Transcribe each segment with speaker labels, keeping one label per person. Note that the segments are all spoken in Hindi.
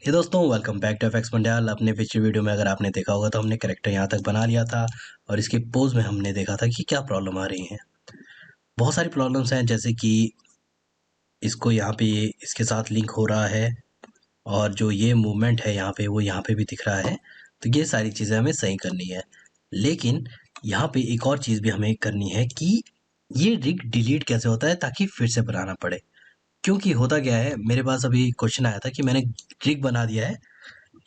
Speaker 1: हे दोस्तों, welcome back to FX Mandiyal. अपने पिछले वीडियो में अगर आपने देखा होगा तो हमने कैरेक्टर यहाँ तक बना लिया था और इसके पोज में हमने देखा था कि क्या प्रॉब्लम आ रही है। बहुत सारी प्रॉब्लम्स हैं, जैसे कि इसको यहाँ पे इसके साथ लिंक हो रहा है और जो ये मूवमेंट है यहाँ पे वो यहाँ पे भी दिख रहा है। तो ये सारी चीज़ें हमें सही करनी है, लेकिन यहाँ पे एक और चीज़ भी हमें करनी है कि ये रिग डिलीट कैसे होता है ताकि फिर से बनाना पड़े। क्योंकि होता क्या है, मेरे पास अभी क्वेश्चन आया था कि मैंने रिग बना दिया है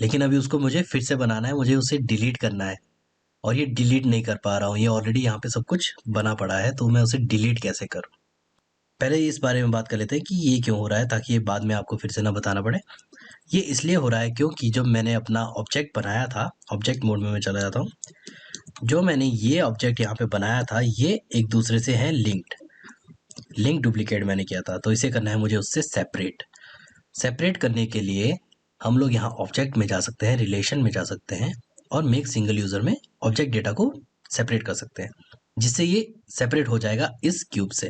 Speaker 1: लेकिन अभी उसको मुझे फिर से बनाना है, मुझे उसे डिलीट करना है और ये डिलीट नहीं कर पा रहा हूँ। ये ऑलरेडी यहाँ पे सब कुछ बना पड़ा है, तो मैं उसे डिलीट कैसे करूँ। पहले इस बारे में बात कर लेते हैं कि ये क्यों हो रहा है, ताकि ये बाद में आपको फिर से ना बताना पड़े। ये इसलिए हो रहा है क्योंकि जब मैंने अपना ऑब्जेक्ट बनाया था, ऑब्जेक्ट मोड में मैं चला जाता हूँ। जो मैंने ये ऑब्जेक्ट यहाँ पे बनाया था, ये एक दूसरे से है लिंक डुप्लीकेट मैंने किया था, तो इसे करना है मुझे उससे सेपरेट करने के लिए हम लोग यहाँ ऑब्जेक्ट में जा सकते हैं, रिलेशन में जा सकते हैं और मेक सिंगल यूजर में ऑब्जेक्ट डेटा को सेपरेट कर सकते हैं, जिससे ये सेपरेट हो जाएगा इस क्यूब से।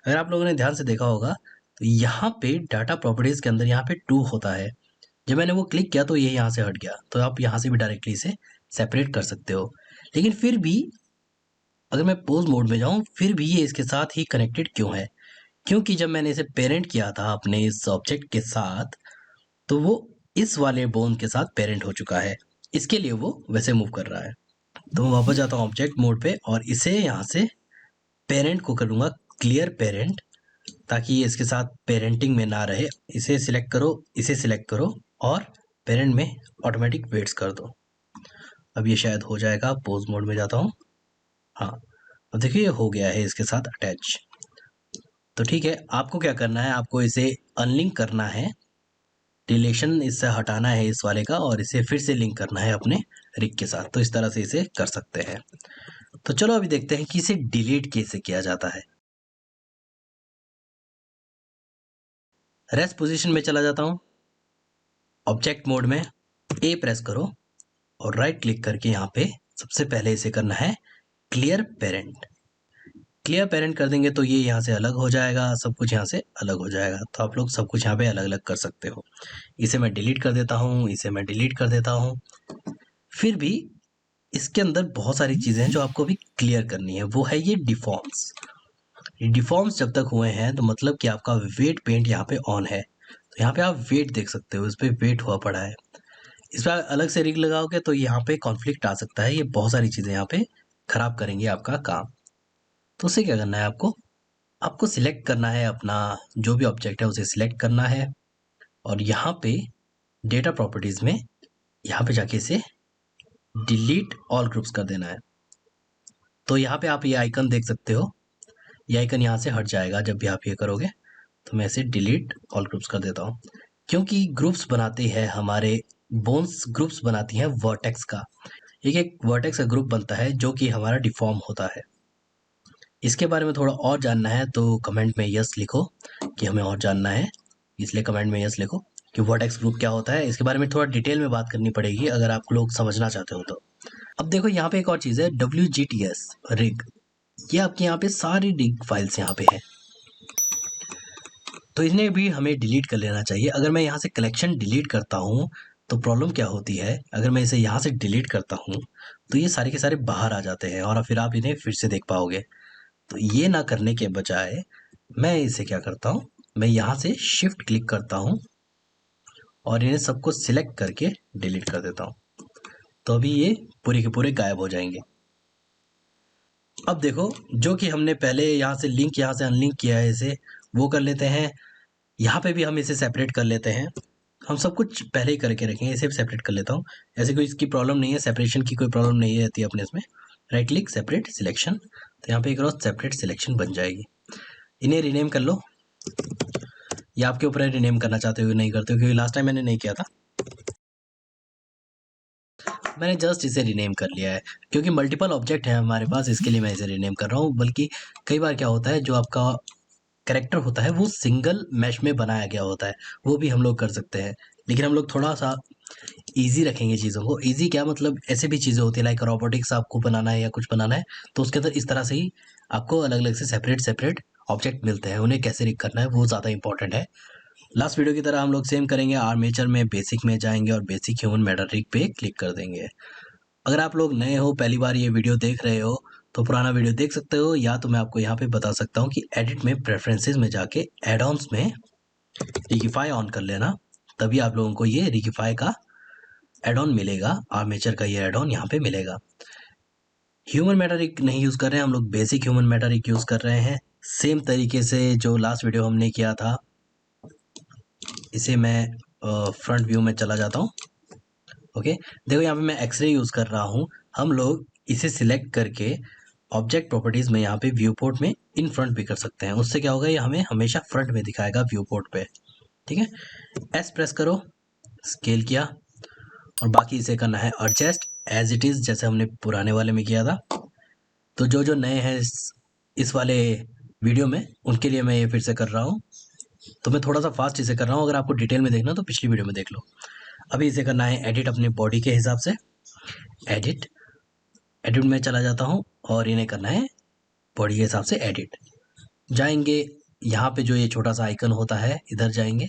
Speaker 1: अगर आप लोगों ने ध्यान से देखा होगा तो यहाँ पे डाटा प्रॉपर्टीज के अंदर यहाँ पे 2 होता है। जब मैंने वो क्लिक किया तो ये यहाँ से हट गया, तो आप यहाँ से भी डायरेक्टली इसे सेपरेट कर सकते हो। लेकिन फिर भी अगर मैं पोज मोड में जाऊँ फिर भी ये इसके साथ ही कनेक्टेड क्यों है? क्योंकि जब मैंने इसे पेरेंट किया था अपने इस ऑब्जेक्ट के साथ, तो वो इस वाले बोन के साथ पेरेंट हो चुका है, इसके लिए वो वैसे मूव कर रहा है। तो मैं वापस जाता हूँ ऑब्जेक्ट मोड पे और इसे यहाँ से पेरेंट को करूँगा क्लियर पेरेंट, ताकि ये इसके साथ पेरेंटिंग में ना रहे। इसे सिलेक्ट करो, इसे सिलेक्ट करो और पेरेंट में ऑटोमेटिक वेट्स कर दो। अब ये शायद हो जाएगा। पोज मोड में जाता हूँ। हाँ, अब देखिए ये हो गया है इसके साथ अटैच। तो ठीक है, आपको क्या करना है, आपको इसे अनलिंक करना है, रिलेशन इससे हटाना है इस वाले का और इसे फिर से लिंक करना है अपने रिग के साथ। तो इस तरह से इसे कर सकते हैं। तो चलो अभी देखते हैं कि इसे डिलीट कैसे किया जाता है। रेस्ट पोजीशन में चला जाता हूँ, ऑब्जेक्ट मोड में ए प्रेस करो और राइट क्लिक करके यहाँ पे सबसे पहले इसे करना है क्लियर पेरेंट। क्लियर पेरेंट कर देंगे तो ये यहाँ से अलग हो जाएगा, सब कुछ यहाँ से अलग हो जाएगा। तो आप लोग सब कुछ यहाँ पे अलग अलग कर सकते हो। इसे मैं डिलीट कर देता हूँ, इसे मैं डिलीट कर देता हूँ। फिर भी इसके अंदर बहुत सारी चीज़ें हैं जो आपको भी क्लियर करनी है, वो है ये डिफॉर्म्स। डिफॉर्म्स जब तक हुए हैं तो मतलब कि आपका वेट पेंट यहाँ पे ऑन है। तो यहाँ पे आप वेट देख सकते हो, इस पे वेट हुआ पड़ा है। इस पर अलग से रिग लगाओगे तो यहाँ पे कॉन्फ्लिक्ट आ सकता है। ये बहुत सारी चीज़ें यहाँ पे खराब करेंगे आपका काम। तो उसे क्या करना है, आपको सिलेक्ट करना है अपना जो भी ऑब्जेक्ट है, उसे सिलेक्ट करना है और यहाँ पे डेटा प्रॉपर्टीज में यहाँ पे जाके इसे डिलीट ऑल ग्रुप्स कर देना है। तो यहाँ पे आप ये आइकन देख सकते हो, ये आइकन यहाँ से हट जाएगा जब भी आप ये करोगे। तो मैं इसे डिलीट ऑल ग्रुप्स कर देता हूँ, क्योंकि ग्रुप्स बनाती है हमारे बोन्स, ग्रुप्स बनाती हैं वर्टेक्स का। एक एक वर्टेक्स का ग्रुप बनता है जो कि हमारा डिफॉर्म होता है। इसके बारे में थोड़ा और जानना है तो कमेंट में यस लिखो कि हमें और जानना है, इसलिए कमेंट में यस लिखो कि वर्टेक्स ग्रुप क्या होता है। इसके बारे में थोड़ा डिटेल में बात करनी पड़ेगी अगर आप लोग समझना चाहते हो तो। अब देखो यहाँ पे एक और चीज़ है, WGTS रिग। ये आपके यहाँ पे सारी रिग फाइल्स यहाँ पे है, तो इन्हें भी हमें डिलीट कर लेना चाहिए। अगर मैं यहाँ से कलेक्शन डिलीट करता हूँ तो प्रॉब्लम क्या होती है, अगर मैं इसे यहाँ से डिलीट करता हूँ तो ये सारे के सारे बाहर आ जाते हैं और फिर आप इन्हें फिर से देख पाओगे। तो ये ना करने के बजाय मैं इसे क्या करता हूँ, मैं यहाँ से शिफ्ट क्लिक करता हूँ और इन्हें सबको सिलेक्ट करके डिलीट कर देता हूँ। तो अभी ये पूरे के पूरे गायब हो जाएंगे। अब देखो, जो कि हमने पहले यहाँ से लिंक, यहाँ से अनलिंक किया है, इसे वो कर लेते हैं। यहाँ पे भी हम इसे सेपरेट कर लेते हैं। हम सब कुछ पहले ही करके रखेंगे, इसे भी सेपरेट कर लेता हूँ। ऐसे कोई इसकी प्रॉब्लम नहीं है, सेपरेशन की कोई प्रॉब्लम नहीं रहती अपने इसमें। राइट क्लिक, सेपरेट सिलेक्शन, तो यहाँ पे एक और सेपरेट सिलेक्शन बन जाएगी। इन्हें रीनेम कर लो, या आपके ऊपर है रीनेम करना चाहते हो नहीं करते हो, क्योंकि लास्ट टाइम मैंने नहीं किया था। मैंने जस्ट इसे रीनेम कर लिया है क्योंकि मल्टीपल ऑब्जेक्ट है हमारे पास, इसके लिए मैं इसे रीनेम कर रहा हूँ। बल्कि कई बार क्या होता है, जो आपका कैरेक्टर होता है वो सिंगल मैश में बनाया गया होता है, वो भी हम लोग कर सकते हैं। लेकिन हम लोग थोड़ा सा इजी रखेंगे चीज़ों को। इजी क्या मतलब, ऐसे भी चीज़ें होती है लाइक रोबोटिक्स आपको बनाना है या कुछ बनाना है, तो उसके अंदर इस तरह से ही आपको अलग अलग से सेपरेट सेपरेट ऑब्जेक्ट मिलते हैं, उन्हें कैसे रिग करना है वो ज़्यादा इंपॉर्टेंट है। लास्ट वीडियो की तरह हम लोग सेम करेंगे, आर्मेचर में बेसिक में जाएंगे और बेसिक ह्यूमन मैटर रिग पे क्लिक कर देंगे। अगर आप लोग नए हो, पहली बार ये वीडियो देख रहे हो, तो पुराना वीडियो देख सकते हो, या तो मैं आपको यहाँ पे बता सकता हूँ कि एडिट में प्रेफरेंसेस में जाके एड ऑन्स में रिगिफाई ऑन कर लेना, तभी आप लोगों को ये रिगिफाई का एड ऑन मिलेगा, आर्मेचर का ये एड ऑन यहाँ पे मिलेगा। ह्यूमन मैटर रिग नहीं यूज़ कर रहे हैं हम लोग, basic human matter rig use कर रहे हैं। सेम तरीके से जो लास्ट वीडियो हमने किया था, इसे मैं फ्रंट व्यू में चला जाता हूँ। ओके, देखो यहाँ पे मैं एक्सरे यूज़ कर रहा हूँ। हम लोग इसे सिलेक्ट करके ऑब्जेक्ट प्रॉपर्टीज़ में यहाँ पे व्यू पोर्ट में इन फ्रंट भी कर सकते हैं। उससे क्या होगा, ये हमें हमेशा फ्रंट में दिखाएगा व्यू पोर्ट पे। ठीक है, एस प्रेस करो, स्केल किया, और बाकी इसे करना है एडजस्ट एज इट इज़, जैसे हमने पुराने वाले में किया था। तो जो जो नए हैं इस वाले वीडियो में, उनके लिए मैं ये फिर से कर रहा हूँ। तो मैं थोड़ा सा फास्ट इसे कर रहा हूँ, अगर आपको डिटेल में देखना तो पिछली वीडियो में देख लो। अभी इसे करना है एडिट अपने बॉडी के हिसाब से। एडिट एडिट में चला जाता हूँ और इन्हें करना है बॉडी के हिसाब से एडिट। जाएंगे यहाँ पे जो ये छोटा सा आइकन होता है, इधर जाएंगे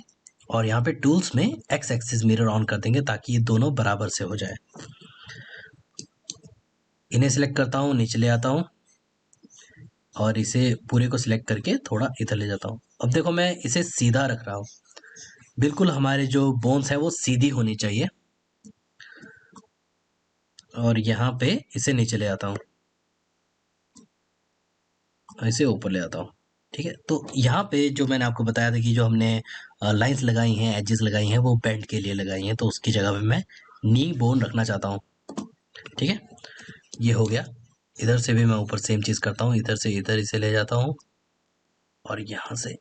Speaker 1: और यहाँ पे टूल्स में एक्स एक्सिस मिरर ऑन कर देंगे ताकि ये दोनों बराबर से हो जाए। इन्हें सिलेक्ट करता हूँ, नीचे ले आता हूँ और इसे पूरे को सिलेक्ट करके थोड़ा इधर ले जाता हूँ। अब देखो मैं इसे सीधा रख रहा हूँ, बिल्कुल हमारे जो बोन्स है वो सीधी होनी चाहिए। और यहाँ पे इसे नीचे ले आता हूँ, इसे ऊपर ले आता हूँ। ठीक है, तो यहाँ पे जो मैंने आपको बताया था कि जो हमने लाइंस लगाई हैं, एजेस लगाई हैं, वो बेंड के लिए लगाई हैं, तो उसकी जगह पे मैं नी बोन रखना चाहता हूँ। ठीक है, ये हो गया। इधर से भी मैं ऊपर सेम चीज़ करता हूँ, इधर से इधर इसे ले जाता हूँ और यहाँ से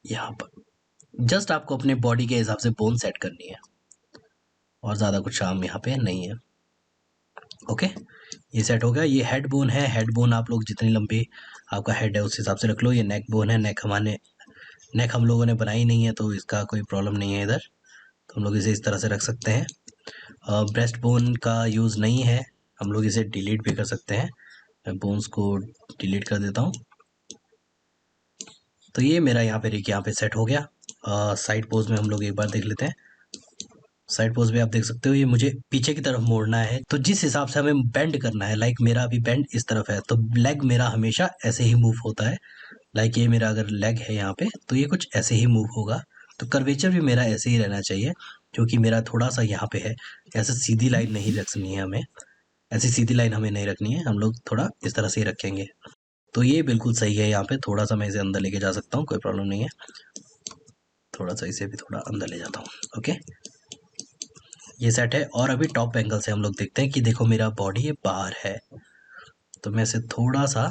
Speaker 1: यहाँ पर। जस्ट आपको अपने बॉडी के हिसाब से बोन सेट करनी है और ज़्यादा कुछ काम यहाँ पे नहीं है। ओके, ये सेट हो गया। ये हेड बोन है, हेड बोन आप लोग जितनी लंबी आपका हेड है उस हिसाब से रख लो। ये नेक बोन है, नेक हम लोगों ने बनाई नहीं है तो इसका कोई प्रॉब्लम नहीं है इधर, तो हम लोग इसे इस तरह से रख सकते हैं। ब्रेस्ट बोन का यूज़ नहीं है, हम लोग इसे डिलीट भी कर सकते हैं। मैं बोन्स को डिलीट कर देता हूँ। तो ये मेरा यहाँ पे सेट हो गया। साइड पोज में हम लोग एक बार देख लेते हैं। साइड पोज में आप देख सकते हो ये मुझे पीछे की तरफ मोड़ना है, तो जिस हिसाब से हमें बेंड करना है, लाइक मेरा अभी बेंड इस तरफ है तो लेग मेरा हमेशा ऐसे ही मूव होता है। लाइक ये मेरा अगर लेग है यहाँ पे तो ये कुछ ऐसे ही मूव होगा, तो कर्वेचर भी मेरा ऐसे ही रहना चाहिए, क्योंकि मेरा थोड़ा सा यहाँ पे है। ऐसे सीधी लाइन नहीं रखनी है हमें, ऐसी सीधी लाइन हमें नहीं रखनी है, हम लोग थोड़ा इस तरह से ही रखेंगे। तो ये बिल्कुल सही है। यहाँ पे थोड़ा सा मैं इसे अंदर लेके जा सकता हूँ, कोई प्रॉब्लम नहीं है। थोड़ा सा इसे भी थोड़ा अंदर ले जाता हूँ। ओके, ये सेट है। और अभी टॉप एंगल से हम लोग देखते हैं कि देखो मेरा बॉडी ये बाहर है, तो मैं इसे थोड़ा सा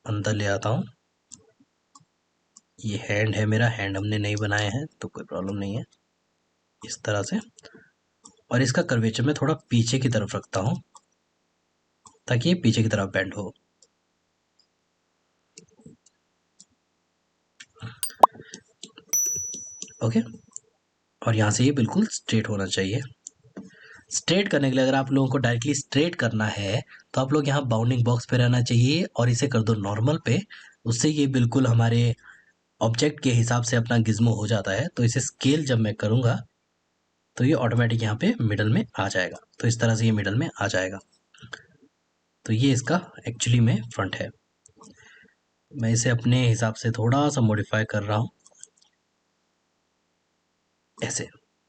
Speaker 1: अंदर ले आता हूँ। ये हैंड है, मेरा हैंड हमने नहीं बनाए हैं तो कोई प्रॉब्लम नहीं है, इस तरह से। और इसका कर्वेचर मैं थोड़ा पीछे की तरफ रखता हूँ ताकि ये पीछे की तरफ बेंड हो। ओके, और यहाँ से ये बिल्कुल स्ट्रेट होना चाहिए। स्ट्रेट करने के लिए अगर आप लोगों को डायरेक्टली स्ट्रेट करना है तो आप लोग यहाँ बाउंडिंग बॉक्स पे रहना चाहिए और इसे कर दो नॉर्मल पे। उससे ये बिल्कुल हमारे ऑब्जेक्ट के हिसाब से अपना गिज्मो हो जाता है। तो इसे स्केल जब मैं करूँगा तो ये ऑटोमेटिक यहाँ पे मिडल में आ जाएगा। तो इस तरह से ये मिडल में आ जाएगा। तो ये इसका एक्चुअली में फ्रंट है। मैं इसे अपने हिसाब से थोड़ा सा मॉडिफाई कर रहा हूँ ऐसे।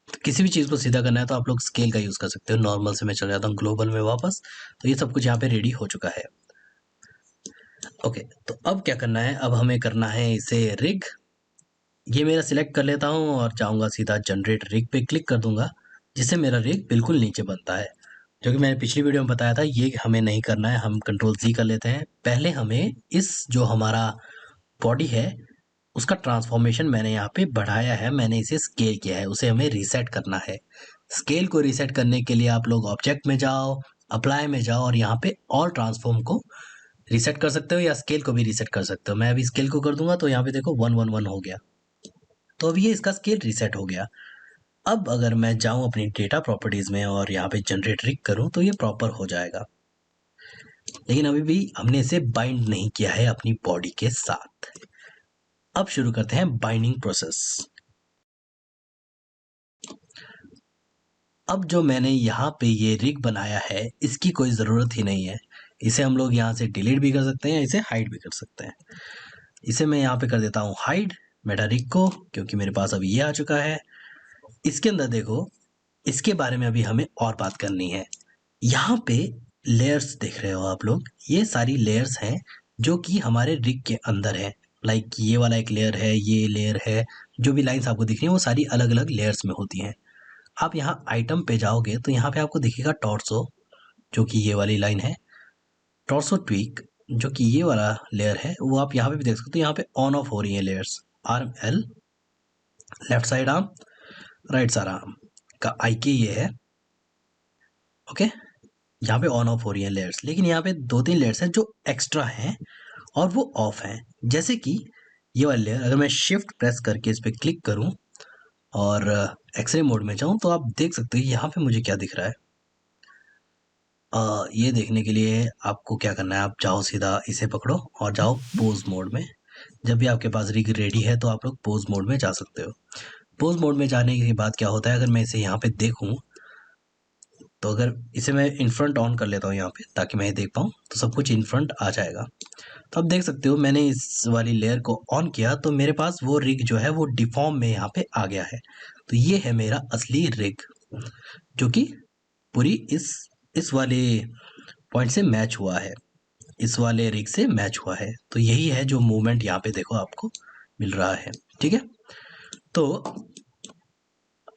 Speaker 1: तो किसी भी चीज़ को सीधा करना है तो आप लोग स्केल का यूज़ कर सकते हो। नॉर्मल से मैं चल जाता हूँ ग्लोबल में वापस। तो ये सब कुछ यहाँ पे रेडी हो चुका है। ओके, तो अब क्या करना है, अब हमें करना है इसे रिग। ये मेरा सिलेक्ट कर लेता हूँ और जाऊँगा सीधा जनरेट रिग पे क्लिक कर दूंगा, जिससे मेरा रिग बिल्कुल नीचे बनता है। जो कि मैंने पिछली वीडियो में बताया था, ये हमें नहीं करना है। हम कंट्रोल Z कर लेते हैं। पहले हमें इस जो हमारा बॉडी है उसका ट्रांसफॉर्मेशन मैंने यहाँ पे बढ़ाया है, मैंने इसे स्केल किया है, उसे हमें रीसेट करना है। स्केल को रीसेट करने के लिए आप लोग ऑब्जेक्ट में जाओ, अप्लाई में जाओ और यहाँ पे ऑल ट्रांसफॉर्म को रीसेट कर सकते हो या स्केल को भी रीसेट कर सकते हो। मैं अभी स्केल को कर दूंगा तो यहाँ पे देखो 111 हो गया। तो अब ये इसका स्केल रीसेट हो गया। अब अगर मैं जाऊं अपनी डेटा प्रॉपर्टीज में और यहाँ पे जनरेट रिग करूं तो ये प्रॉपर हो जाएगा। लेकिन अभी भी हमने इसे बाइंड नहीं किया है अपनी बॉडी के साथ। अब शुरू करते हैं बाइंडिंग प्रोसेस। अब जो मैंने यहाँ पे ये रिग बनाया है, इसकी कोई ज़रूरत ही नहीं है। इसे हम लोग यहाँ से डिलीट भी कर सकते हैं, इसे हाइड भी कर सकते हैं। इसे मैं यहाँ पे कर देता हूँ हाइड मेटा रिग को, क्योंकि मेरे पास अब ये आ चुका है। इसके अंदर देखो, इसके बारे में अभी हमें और बात करनी है। यहाँ पे लेयर्स देख रहे हो आप लोग, ये सारी लेयर्स हैं जो कि हमारे रिग के अंदर है। लाइक ये वाला एक लेयर है, ये लेयर है, जो भी लाइंस आपको दिख रही हैं वो सारी अलग अलग लेयर्स में होती हैं। आप यहाँ आइटम पे जाओगे तो यहाँ पे आपको दिखेगा टॉर्सो, जो कि ये वाली लाइन है। टॉर्सो ट्वीक, जो कि ये वाला लेयर है, वो आप यहाँ पे भी देख सकते हो। यहाँ पे ऑन ऑफ हो रही है layers. Arm L, left side arm, right side arm का आई के ये है। ओके, यहाँ पे ऑन ऑफ हो रही है लेयर्स, लेकिन यहाँ पे दो तीन लेयर्स हैं जो एक्स्ट्रा हैं और वो ऑफ हैं। जैसे कि ये वाली लेयर, अगर मैं शिफ्ट प्रेस करके इस पर क्लिक करूँ और एक्सरे मोड में जाऊँ तो आप देख सकते हो यहाँ पे मुझे क्या दिख रहा है। ये देखने के लिए आपको क्या करना है, आप जाओ सीधा इसे पकड़ो और जाओ पोज मोड में। जब भी आपके पास रिग रेडी है तो आप लोग पोज मोड में जा सकते हो। पोज मोड में जाने के बाद क्या होता है, अगर मैं इसे यहाँ पे देखूँ तो अगर इसे मैं इन फ्रंट ऑन कर लेता हूँ यहाँ पे ताकि मैं ये देख पाऊँ, तो सब कुछ इन फ्रंट आ जाएगा। तो आप देख सकते हो मैंने इस वाली लेयर को ऑन किया तो मेरे पास वो रिग जो है वो डिफॉर्म में यहाँ पे आ गया है। तो ये है मेरा असली रिग, जो कि पूरी इस वाले पॉइंट से मैच हुआ है, इस वाले रिग से मैच हुआ है। तो यही है जो मूवमेंट यहाँ पे देखो आपको मिल रहा है। ठीक है, तो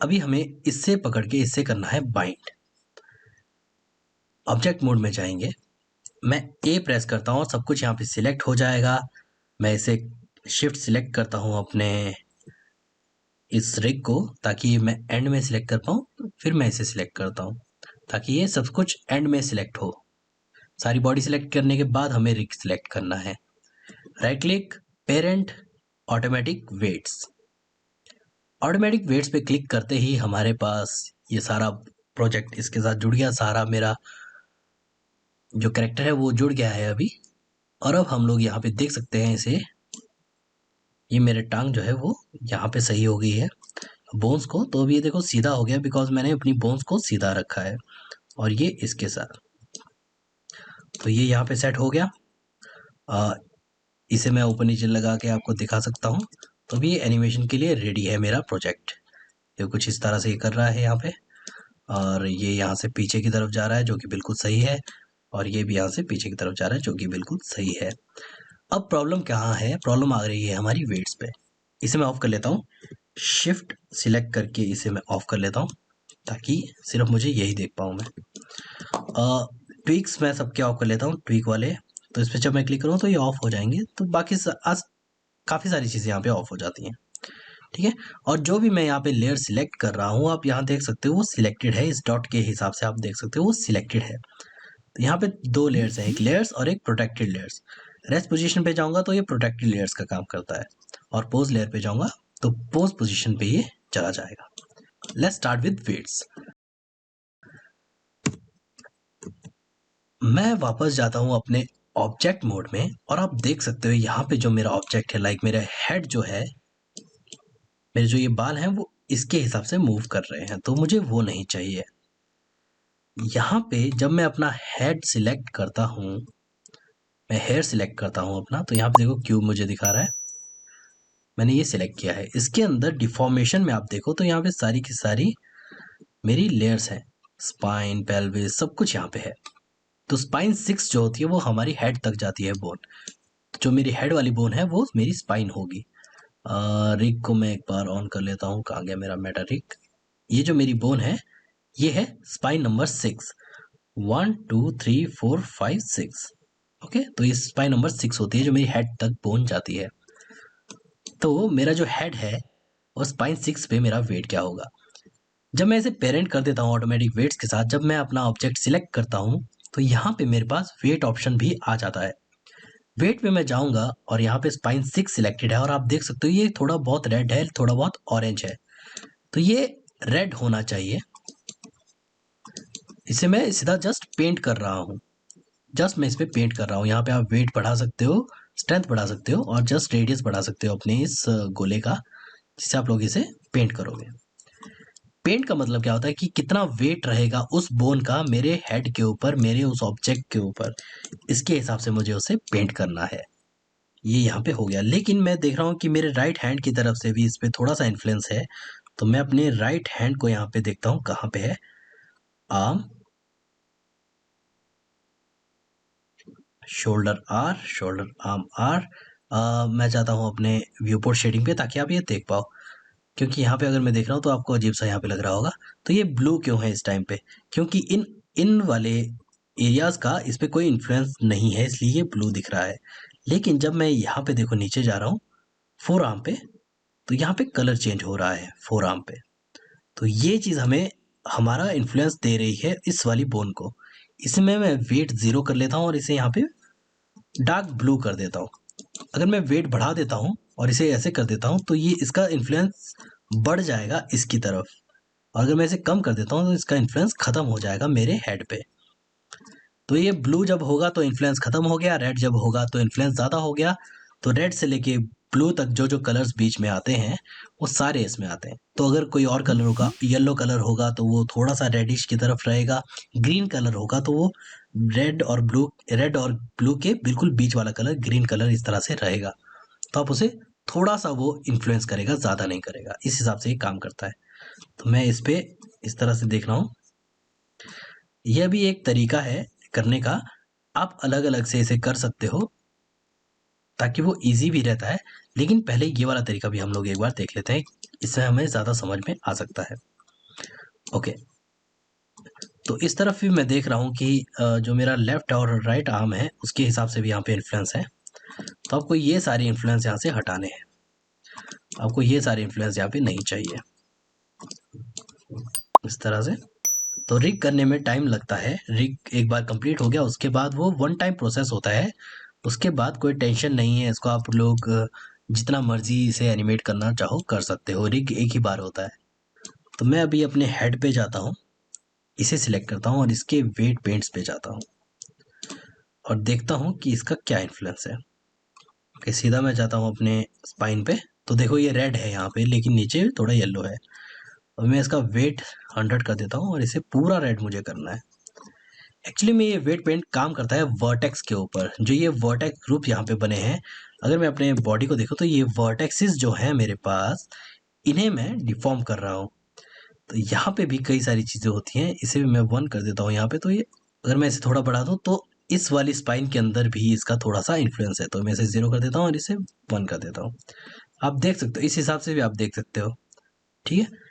Speaker 1: अभी हमें इससे पकड़ के इससे करना है बाइंड। ऑब्जेक्ट मोड में जाएंगे, मैं ए प्रेस करता हूँ, सब कुछ यहाँ पे सिलेक्ट हो जाएगा। मैं इसे शिफ्ट सिलेक्ट करता हूँ अपने इस रिग को, ताकि मैं एंड में सिलेक्ट कर पाऊँ। फिर मैं इसे सिलेक्ट करता हूँ ताकि ये सब कुछ एंड में सिलेक्ट हो। सारी बॉडी सिलेक्ट करने के बाद हमें रिग सिलेक्ट करना है। Right click, parent, automatic weights. Automatic weights पे क्लिक करते ही हमारे पास ये सारा प्रोजेक्ट इसके साथ जुड़ गया। सारा मेरा जो कैरेक्टर है वो जुड़ गया है अभी। और अब हम लोग यहाँ पे देख सकते हैं इसे, ये मेरे टांग जो है वो यहाँ पे सही हो गई है बोन्स को। तो अब ये देखो सीधा हो गया, बिकॉज मैंने अपनी बोन्स को सीधा रखा है। और ये इसके साथ, तो ये यहाँ पे सेट हो गया। इसे मैं ऊपर नीचे लगा के आपको दिखा सकता हूँ। तो अभी ये एनिमेशन के लिए रेडी है मेरा प्रोजेक्ट। ये कुछ इस तरह से ये कर रहा है यहाँ पे, और ये यहाँ से पीछे की तरफ जा रहा है जो कि बिल्कुल सही है, और ये भी यहाँ से पीछे की तरफ जा रहा है जो कि बिल्कुल सही है। अब प्रॉब्लम कहाँ है, प्रॉब्लम आ रही है हमारी वेट्स पे। इसे मैं ऑफ कर लेता हूँ, शिफ्ट सिलेक्ट करके इसे मैं ऑफ कर लेता हूँ ताकि सिर्फ मुझे यही देख पाऊँ मैं। ट्वीक्स मैं सबके ऑफ कर लेता हूँ, ट्वीक वाले। तो इस पर जब मैं क्लिक करूँ तो ये ऑफ हो जाएंगे, तो बाकी आज काफ़ी सारी चीज़ें यहाँ पे ऑफ हो जाती हैं। ठीक है, और जो भी मैं यहाँ पे लेयर सिलेक्ट कर रहा हूँ आप यहाँ देख सकते हो वो सिलेक्टेड है। इस डॉट के हिसाब से आप देख सकते हो वो सिलेक्टेड है। तो यहाँ पे दो लेयर्स हैं, एक लेयर्स और एक प्रोटेक्टेड लेयर्स। रेस्ट पोजीशन पे जाऊंगा तो ये प्रोटेक्टेड लेयर्स का काम करता है, और पोज लेयर पे जाऊंगा तो पोज पोजीशन पे ये चला जाएगा। Let's start with weights. मैं वापस जाता हूँ अपने ऑब्जेक्ट मोड में, और आप देख सकते हो यहाँ पे जो मेरा ऑब्जेक्ट है, लाइक मेरा हेड जो है, मेरे जो ये बाल हैं वो इसके हिसाब से मूव कर रहे हैं, तो मुझे वो नहीं चाहिए। यहाँ पे जब मैं अपना हेड सिलेक्ट करता हूँ, मैं हेयर सिलेक्ट करता हूँ अपना, तो यहाँ पे देखो क्यूब मुझे दिखा रहा है, मैंने ये सिलेक्ट किया है। इसके अंदर डिफॉर्मेशन में आप देखो तो यहाँ पे सारी की सारी मेरी लेयर्स हैं, स्पाइन, पेल्विस, सब कुछ यहाँ पे है। तो स्पाइन 6 जो होती है वो हमारी हेड तक जाती है बोन। जो मेरी हेड वाली बोन है वो मेरी स्पाइन होगी। रिग को मैं एक बार ऑन कर लेता हूँ, कहाँ गया मेरा मेटा रिग। ये जो मेरी बोन है ये है स्पाइन नंबर 6, 1 2 3 4 5 6। ओके, तो ये स्पाइन नंबर 6 होती है जो मेरी हेड तक बोन जाती है। तो मेरा जो हेड है और स्पाइन 6 पे मेरा वेट क्या होगा। जब मैं इसे पेरेंट कर देता हूँ ऑटोमेटिक वेट्स के साथ, जब मैं अपना ऑब्जेक्ट सिलेक्ट करता हूँ तो यहाँ पे मेरे पास वेट ऑप्शन भी आ जाता है। वेट पे मैं जाऊंगा और यहाँ पे स्पाइन 6 सिलेक्टेड है, और आप देख सकते हो ये थोड़ा बहुत रेड है, थोड़ा बहुत ऑरेंज है, तो ये रेड होना चाहिए। इसे मैं सीधा जस्ट पेंट कर रहा हूँ, जस्ट मैं इस पे पेंट कर रहा हूँ। यहाँ पे आप वेट बढ़ा सकते हो, स्ट्रेंथ बढ़ा सकते हो, और जस्ट रेडियस बढ़ा सकते हो अपने इस गोले का, जिससे आप लोग इसे पेंट करोगे। पेंट का मतलब क्या होता है कि कितना वेट रहेगा उस बोन का मेरे हेड के ऊपर, मेरे उस ऑब्जेक्ट के ऊपर, इसके हिसाब से मुझे उसे पेंट करना है। ये यहाँ पे हो गया। लेकिन मैं देख रहा हूँ कि मेरे राइट हैंड की तरफ से भी इस पे थोड़ा सा इन्फ्लुएंस है, तो मैं अपने राइट हैंड को यहाँ पे देखता हूँ कहाँ पे है। Arm, shoulder or, shoulder arm or. मैं चाहता हूँ अपने व्यू पोर्ट शेडिंग पे, ताकि आप ये देख पाओ, क्योंकि यहाँ पे अगर मैं देख रहा हूँ तो आपको अजीब सा यहाँ पे लग रहा होगा। तो ये ब्लू क्यों है इस टाइम पे? क्योंकि इन इन वाले एरियाज का इस पे कोई इन्फ्लुएंस नहीं है, इसलिए ये ब्लू दिख रहा है। लेकिन जब मैं यहाँ पे देखो नीचे जा रहा हूँ फोर आर्म पे, तो यहाँ पे कलर चेंज हो रहा है फोर आर्म पे। तो ये चीज़ हमें हमारा इन्फ्लुएंस दे रही है इस वाली बोन को। इसमें मैं वेट ज़ीरो कर लेता हूँ और इसे यहाँ पे डार्क ब्लू कर देता हूँ। अगर मैं वेट बढ़ा देता हूँ और इसे ऐसे कर देता हूँ, तो ये इसका इन्फ्लुएंस बढ़ जाएगा इसकी तरफ, और अगर मैं इसे कम कर देता हूँ तो इसका इन्फ्लुएंस खत्म हो जाएगा मेरे हेड पे। तो ये ब्लू जब होगा तो इन्फ्लुएंस खत्म हो गया, रेड जब होगा तो इन्फ्लुएंस ज़्यादा हो गया। तो रेड से लेके ब्लू तक जो जो कलर्स बीच में आते हैं वो सारे इसमें आते हैं। तो अगर कोई और कलर होगा, येलो कलर होगा तो वो थोड़ा सा रेडिश की तरफ रहेगा, ग्रीन कलर होगा तो वो रेड और ब्लू के बिल्कुल बीच वाला कलर ग्रीन कलर इस तरह से रहेगा। तो आप उसे थोड़ा सा वो इन्फ्लुएंस करेगा, ज़्यादा नहीं करेगा। इस हिसाब से ये काम करता है। तो मैं इस पे इस तरह से देख रहा हूँ। यह भी एक तरीका है करने का, आप अलग अलग से इसे कर सकते हो ताकि वो इजी भी रहता है। लेकिन पहले ये वाला तरीका भी हम लोग एक बार देख लेते हैं, इससे हमें ज़्यादा समझ में आ सकता है। ओके, तो इस तरफ भी मैं देख रहा हूँ कि जो मेरा लेफ्ट और राइट आर्म है उसके हिसाब से भी यहाँ पे इन्फ्लुएंस है। तो आपको ये सारे इन्फ्लुएंस यहाँ से हटाने हैं, आपको ये सारे इन्फ्लुएंस यहाँ पे नहीं चाहिए, इस तरह से। तो रिग करने में टाइम लगता है। रिग एक बार कंप्लीट हो गया उसके बाद वो वन टाइम प्रोसेस होता है। उसके बाद कोई टेंशन नहीं है, इसको आप लोग जितना मर्जी इसे एनिमेट करना चाहो कर सकते हो। रिग एक ही बार होता है। तो मैं अभी अपने हेड पे जाता हूँ, इसे सिलेक्ट करता हूँ और इसके वेट पेंट्स पे जाता हूँ और देखता हूँ कि इसका क्या इन्फ्लुएंस है। ओके, सीधा मैं जाता हूँ अपने स्पाइन पे। तो देखो ये रेड है यहाँ पे, लेकिन नीचे थोड़ा येलो है। और मैं इसका वेट 100 कर देता हूँ और इसे पूरा रेड मुझे करना है। एक्चुअली में ये वेट पेंट काम करता है वर्टेक्स के ऊपर। जो ये वर्टेक्स ग्रुप यहाँ पे बने हैं, अगर मैं अपने बॉडी को देखूँ तो ये वर्टेक्सेस जो हैं मेरे पास, इन्हें मैं डिफॉर्म कर रहा हूँ। तो यहाँ पे भी कई सारी चीज़ें होती हैं। इसे भी मैं 1 कर देता हूँ यहाँ पे। तो ये अगर मैं इसे थोड़ा बढ़ा दूँ तो इस वाली स्पाइन के अंदर भी इसका थोड़ा सा इन्फ्लुएंस है। तो मैं इसे 0 कर देता हूँ और इसे 1 कर देता हूँ। आप देख सकते हो, इस हिसाब से भी आप देख सकते हो, ठीक है।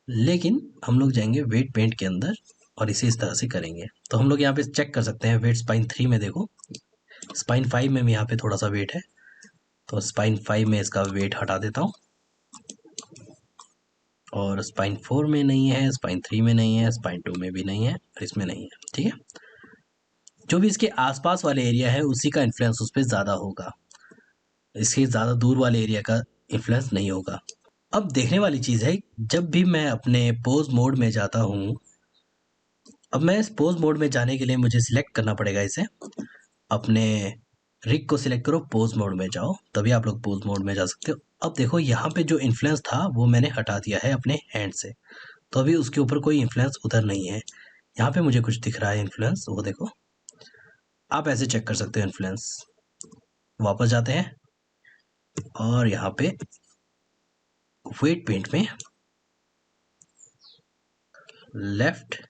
Speaker 1: लेकिन हम लोग जाएंगे वेट पेंट के अंदर और इसे इस तरह से करेंगे। तो हम लोग यहाँ पे चेक कर सकते हैं। वेट स्पाइन 3 में देखो, स्पाइन 5 में भी यहाँ पे थोड़ा सा वेट है। तो स्पाइन 5 में इसका वेट हटा देता हूँ, और स्पाइन 4 में नहीं है, स्पाइन 3 में नहीं है, स्पाइन 2 में भी नहीं है और इसमें नहीं है, ठीक है। जो भी इसके आसपास वाले एरिया है उसी का इन्फ्लुएंस उस पर ज़्यादा होगा, इसके ज़्यादा दूर वाले एरिया का इन्फ्लुएंस नहीं होगा। अब देखने वाली चीज़ है, जब भी मैं अपने पोज मोड में जाता हूँ, अब मैं इस पोज मोड में जाने के लिए मुझे सिलेक्ट करना पड़ेगा इसे। अपने रिग को सिलेक्ट करो, पोज मोड में जाओ, तभी आप लोग पोज मोड में जा सकते हो। अब देखो यहाँ पे जो इन्फ्लुएंस था वो मैंने हटा दिया है अपने हैंड से। तो अभी उसके ऊपर कोई इन्फ्लुएंस उधर नहीं है। यहाँ पे मुझे कुछ दिख रहा है इन्फ्लुएंस, वो देखो। आप ऐसे चेक कर सकते हो इन्फ्लुएंस। वापस जाते हैं और यहाँ पे वेट पेंट में लेफ्ट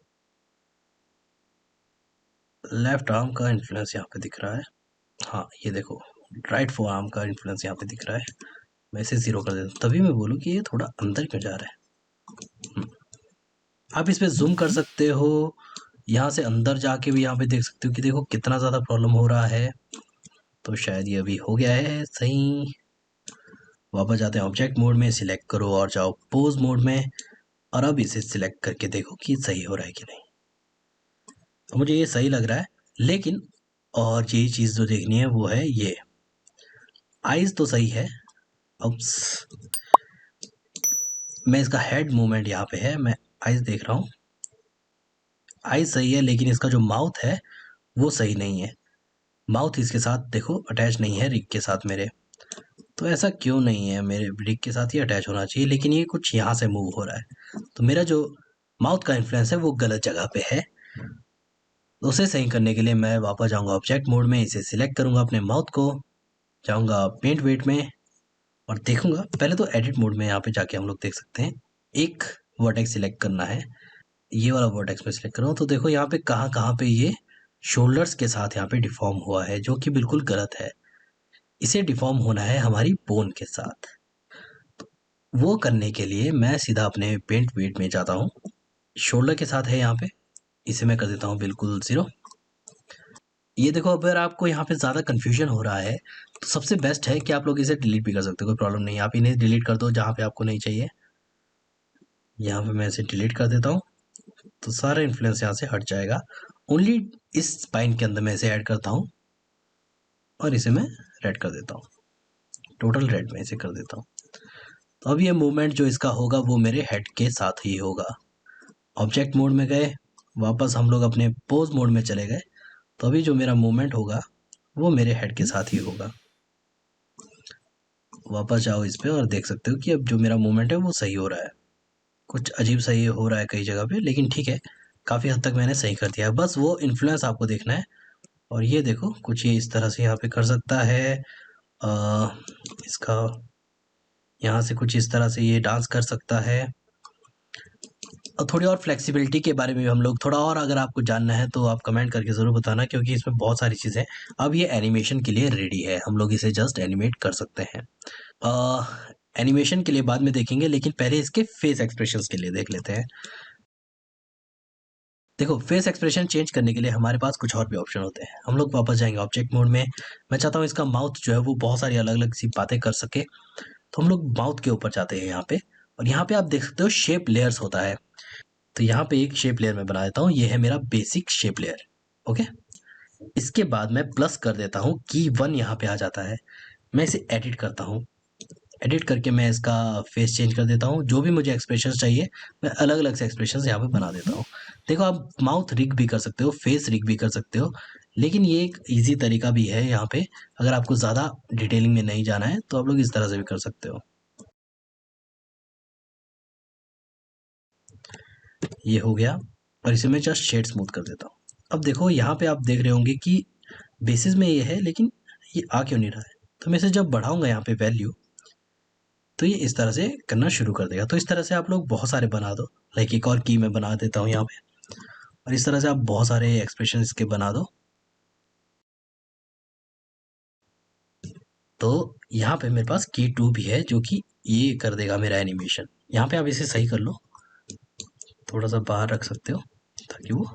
Speaker 1: लेफ्ट आर्म का इन्फ्लुएंस यहाँ पे दिख रहा है। हाँ, ये देखो, राइट फोर आर्म का इन्फ्लुएंस यहाँ पे दिख रहा है। मैं इसे 0 कर देता हूँ, तभी मैं बोलूँ कि ये थोड़ा अंदर क्यों जा रहा है। आप इस पे जूम कर सकते हो, यहाँ से अंदर जाके भी यहाँ पे देख सकते हो कि देखो कितना ज़्यादा प्रॉब्लम हो रहा है। तो शायद ये अभी हो गया है सही। वापस जाते हैं ऑब्जेक्ट मोड में, सिलेक्ट करो और जाओ पोज मोड में, और अब इसे सिलेक्ट करके देखो कि सही हो रहा है कि नहीं। तो मुझे ये सही लग रहा है। लेकिन और यही चीज़ जो देखनी है वो है ये आइज़ तो सही है। अब मैं इसका हेड मूवमेंट यहाँ पे है, मैं आइज़ देख रहा हूँ, आइज़ सही है, लेकिन इसका जो माउथ है वो सही नहीं है। माउथ इसके साथ देखो अटैच नहीं है रिग के साथ मेरे। तो ऐसा क्यों नहीं है? मेरे रिग के साथ ही अटैच होना चाहिए, लेकिन ये कुछ यहाँ से मूव हो रहा है। तो मेरा जो माउथ का इन्फ्लुएंस है वो गलत जगह पे है। तो उसे सही करने के लिए मैं वापस जाऊंगा ऑब्जेक्ट मोड में, इसे सिलेक्ट करूंगा अपने माउथ को, जाऊंगा पेंट वेट में और देखूंगा। पहले तो एडिट मोड में यहाँ पे जाके हम लोग देख सकते हैं, एक वर्टेक्स सिलेक्ट करना है, ये वाला वर्टेक्स में सिलेक्ट कर रहा हूँ। तो देखो यहाँ पे कहाँ कहाँ पे ये शोल्डर्स के साथ यहाँ पे डिफॉर्म हुआ है, जो कि बिल्कुल गलत है। इसे डिफॉर्म होना है हमारी बोन के साथ। वो करने के लिए मैं सीधा अपने पेंट वेट में जाता हूँ, शोल्डर के साथ है यहाँ पे, इसे मैं कर देता हूँ बिल्कुल 0। ये देखो, अगर आपको यहाँ पे ज़्यादा कन्फ्यूजन हो रहा है तो सबसे बेस्ट है कि आप लोग इसे डिलीट भी कर सकते हो, कोई प्रॉब्लम नहीं है। आप इन्हें डिलीट कर दो जहाँ पे आपको नहीं चाहिए। यहाँ पे मैं इसे डिलीट कर देता हूँ, तो सारा इन्फ्लुएंस यहाँ से हट जाएगा। ओनली इस स्पाइन के अंदर मैं इसे ऐड करता हूँ और इसे मैं रेड कर देता हूँ, टोटल रेड में इसे कर देता हूँ। तो अब ये मूवमेंट जो इसका होगा वो मेरे हेड के साथ ही होगा। ऑब्जेक्ट मोड में गए, वापस हम लोग अपने पोज मोड में चले गए, तो अभी जो मेरा मूवमेंट होगा वो मेरे हेड के साथ ही होगा। वापस जाओ इस पे और देख सकते हो कि अब जो मेरा मूवमेंट है वो सही हो रहा है। कुछ अजीब सा ये हो रहा है कई जगह पे, लेकिन ठीक है, काफ़ी हद तक मैंने सही कर दिया है। बस वो इन्फ्लुएंस आपको देखना है। और ये देखो, कुछ ये इस तरह से यहाँ पे कर सकता है, इसका यहाँ से कुछ इस तरह से ये डांस कर सकता है। और थोड़ी और फ्लेक्सिबिलिटी के बारे में भी हम लोग थोड़ा और, अगर आपको जानना है तो आप कमेंट करके ज़रूर बताना, क्योंकि इसमें बहुत सारी चीज़ें। अब ये एनिमेशन के लिए रेडी है, हम लोग इसे जस्ट एनिमेट कर सकते हैं। एनिमेशन के लिए बाद में देखेंगे, लेकिन पहले इसके फेस एक्सप्रेशंस के लिए देख लेते हैं। देखो, फेस एक्सप्रेशन चेंज करने के लिए हमारे पास कुछ और भी ऑप्शन होते हैं। हम लोग वापस जाएंगे ऑब्जेक्ट मोड में। मैं चाहता हूँ इसका माउथ जो है वो बहुत सारी अलग अलग सी बातें कर सके, तो हम लोग माउथ के ऊपर जाते हैं यहाँ पे। और यहाँ पे आप देख सकते हो शेप लेयर्स होता है। तो यहाँ पे एक शेप लेयर मैं बना देता हूँ, ये है मेरा बेसिक शेप लेयर। ओके, इसके बाद मैं प्लस कर देता हूँ, की 1 यहाँ पे आ जाता है। मैं इसे एडिट करता हूँ, एडिट करके मैं इसका फेस चेंज कर देता हूँ। जो भी मुझे एक्सप्रेशंस चाहिए मैं अलग अलग से एक्सप्रेशंस यहाँ पे बना देता हूँ। देखो, आप माउथ रिग भी कर सकते हो, फेस रिग भी कर सकते हो, लेकिन ये एक इजी तरीका भी है यहाँ पे। अगर आपको ज़्यादा डिटेलिंग में नहीं जाना है तो आप लोग इस तरह से भी कर सकते हो। ये हो गया, और इसे मैं जस्ट शेड स्मूथ कर देता हूँ। अब देखो, यहाँ पे आप देख रहे होंगे कि बेसिस में ये है, लेकिन ये आ क्यों नहीं रहा है। तो मैं इसे जब बढ़ाऊंगा यहाँ पे वैल्यू, तो ये इस तरह से करना शुरू कर देगा। तो इस तरह से आप लोग बहुत सारे बना दो। लाइक एक और की मैं बना देता हूँ यहाँ पे, और इस तरह से आप बहुत सारे एक्सप्रेशन इसके बना दो। तो यहाँ पे मेरे पास की 2 भी है, जो कि ये कर देगा मेरा एनिमेशन। यहाँ पे आप इसे सही कर लो, थोड़ा सा बाहर रख सकते हो ताकि वो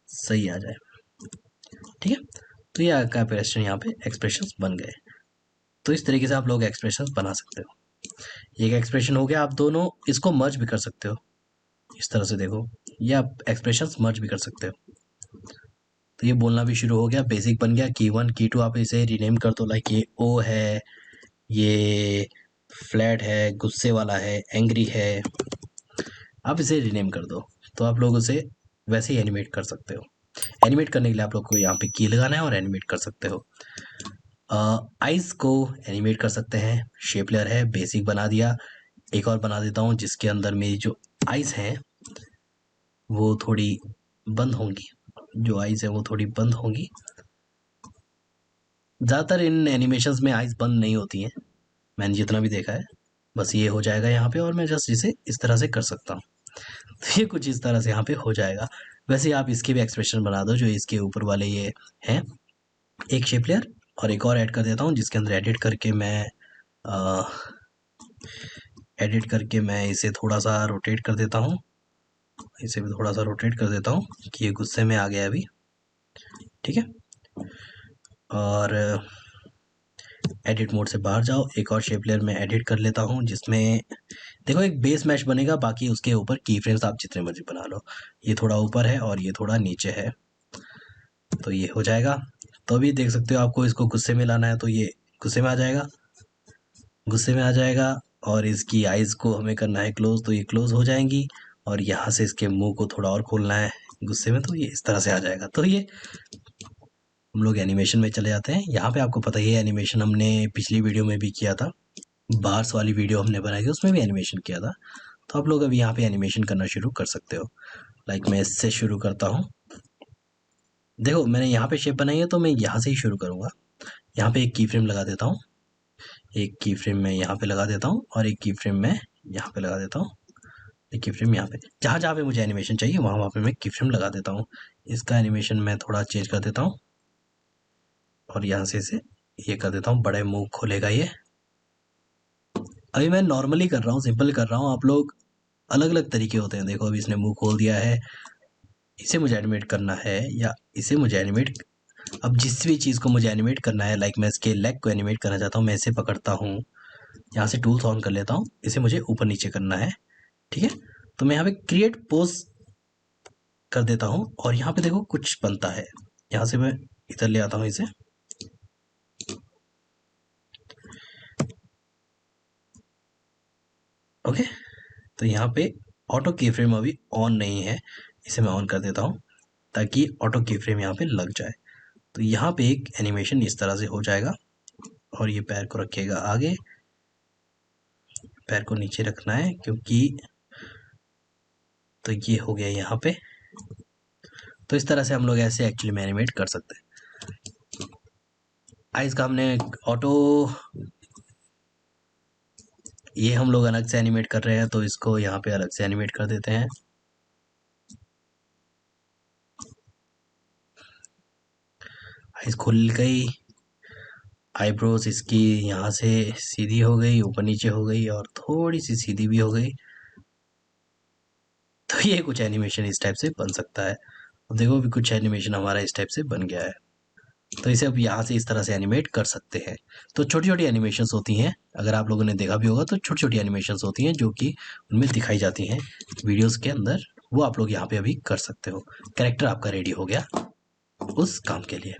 Speaker 1: सही आ जाए। ठीक है, तो ये आपका यहाँ पे एक्सप्रेशन बन गए। तो इस तरीके से आप लोग एक्सप्रेशन बना सकते हो। ये एक एक्सप्रेशन हो गया। आप दोनों इसको मर्ज भी कर सकते हो, इस तरह से देखो, ये आप एक्सप्रेशंस मर्ज भी कर सकते हो। तो ये बोलना भी शुरू हो गया, बेसिक बन गया। की 1 की 2 आप इसे रीनेम कर दो। लाइक ये ओ है, ये फ्लैट है, गुस्से वाला है, एंग्री है, आप इसे रीनेम कर दो। तो आप लोग उसे वैसे ही एनिमेट कर सकते हो। एनिमेट करने के लिए आप लोग को यहाँ पे की लगाना है और एनिमेट कर सकते हो। आइज़ को एनिमेट कर सकते हैं, शेप लेयर है, बेसिक बना दिया। एक और बना देता हूँ जिसके अंदर मेरी जो आइज़ हैं वो थोड़ी बंद होंगी, जो आइज़ है वो थोड़ी बंद होंगी। ज़्यादातर इन एनिमेशंस में आइज़ बंद नहीं होती हैं, मैंने जितना भी देखा है। बस ये हो जाएगा यहाँ पे, और मैं जस्ट इसे इस तरह से कर सकता हूँ। तो ये कुछ इस तरह से यहाँ पे हो जाएगा। वैसे आप इसके भी एक्सप्रेशन बना दो, जो इसके ऊपर वाले ये हैं। एक शेप लेयर और एक और ऐड कर देता हूँ, जिसके अंदर एडिट करके मैं इसे थोड़ा सा रोटेट कर देता हूँ। इसे भी थोड़ा सा रोटेट कर देता हूँ कि ये गुस्से में आ गया अभी। ठीक है, और एडिट मोड से बाहर जाओ, एक और शेप लेयर में एडिट कर लेता हूँ, जिसमें देखो एक बेस मैश बनेगा। बाकी उसके ऊपर की फ्रेम्स आप जितने मर्जी बना लो। ये थोड़ा ऊपर है और ये थोड़ा नीचे है, तो ये हो जाएगा। तो अभी देख सकते हो, आपको इसको गुस्से में लाना है तो ये गुस्से में आ जाएगा, गुस्से में आ जाएगा। और इसकी आइज़ को हमें करना है क्लोज, तो ये क्लोज हो जाएंगी। और यहाँ से इसके मुंह को थोड़ा और खोलना है गुस्से में, तो ये इस तरह से आ जाएगा। तो ये हम लोग एनिमेशन में चले जाते हैं। यहाँ पे आपको पता ही है, एनिमेशन हमने पिछली वीडियो में भी किया था, बार्स वाली वीडियो हमने बनाई थी, उसमें भी एनिमेशन किया था। तो आप लोग अभी यहाँ पे एनिमेशन करना शुरू कर सकते हो। लाइक मैं इससे शुरू करता हूँ। देखो मैंने यहाँ पे शेप बनाई है तो मैं यहाँ से ही शुरू करूँगा। यहाँ पे एक की फ्रेम लगा देता हूँ, एक की फ्रेम मैं यहाँ पे लगा देता हूँ और एक की फ्रेम मैं यहाँ पे लगा देता हूँ। एक की फ्रेम यहाँ पे, जहाँ जहाँ पे मुझे एनिमेशन चाहिए वहाँ वहाँ पे मैं की फ्रेम लगा देता हूँ। इसका एनिमेशन मैं थोड़ा चेंज कर देता हूँ और यहाँ से इसे ये कर देता हूँ, बड़े मुंह खोलेगा ये। अभी मैं नॉर्मली कर रहा हूँ, सिंपल कर रहा हूँ, आप लोग अलग अलग तरीके होते हैं। देखो अभी इसने मुंह खोल दिया है, इसे मुझे एनिमेट करना है या इसे मुझे एनिमेट, अब जिस भी चीज़ को मुझे एनिमेट करना है, लाइक मैं इसके लेग को एनिमेट करना चाहता हूँ, मैं इसे पकड़ता हूँ, यहाँ से टूल्स ऑन कर लेता हूँ, इसे मुझे ऊपर नीचे करना है, ठीक है। तो मैं यहाँ पे क्रिएट पोज कर देता हूँ और यहाँ पे देखो कुछ बनता है, यहाँ से मैं इधर ले आता हूँ इसे, ओके। तो यहाँ पे ऑटो की फ्रेम अभी ऑन नहीं है, इसे मैं ऑन कर देता हूँ ताकि ऑटो की फ्रेम यहाँ पे लग जाए। तो यहाँ पे एक एनिमेशन इस तरह से हो जाएगा और ये पैर को रखिएगा आगे, पैर को नीचे रखना है क्योंकि, तो ये हो गया यहाँ पे। तो इस तरह से हम लोग ऐसे एक्चुअली में एनिमेट कर सकते हैं। आइज का हमने ऑटो, ये हम लोग अलग से एनिमेट कर रहे हैं तो इसको यहाँ पे अलग से एनिमेट कर देते हैं। आइज खुल गई, आईब्रोज इसकी यहाँ से सीधी हो गई, ऊपर नीचे हो गई और थोड़ी सी सीधी भी हो गई। तो ये कुछ एनिमेशन इस टाइप से बन सकता है। देखो भी कुछ एनिमेशन हमारा इस टाइप से बन गया है। तो इसे अब यहाँ से इस तरह से एनिमेट कर सकते हैं। तो छोटी छोटी एनिमेशंस होती हैं, अगर आप लोगों ने देखा भी होगा तो छोटी छोटी एनिमेशंस होती हैं जो कि उनमें दिखाई जाती हैं वीडियोस के अंदर, वो आप लोग यहाँ पे अभी कर सकते हो। कैरेक्टर आपका रेडी हो गया उस काम के लिए।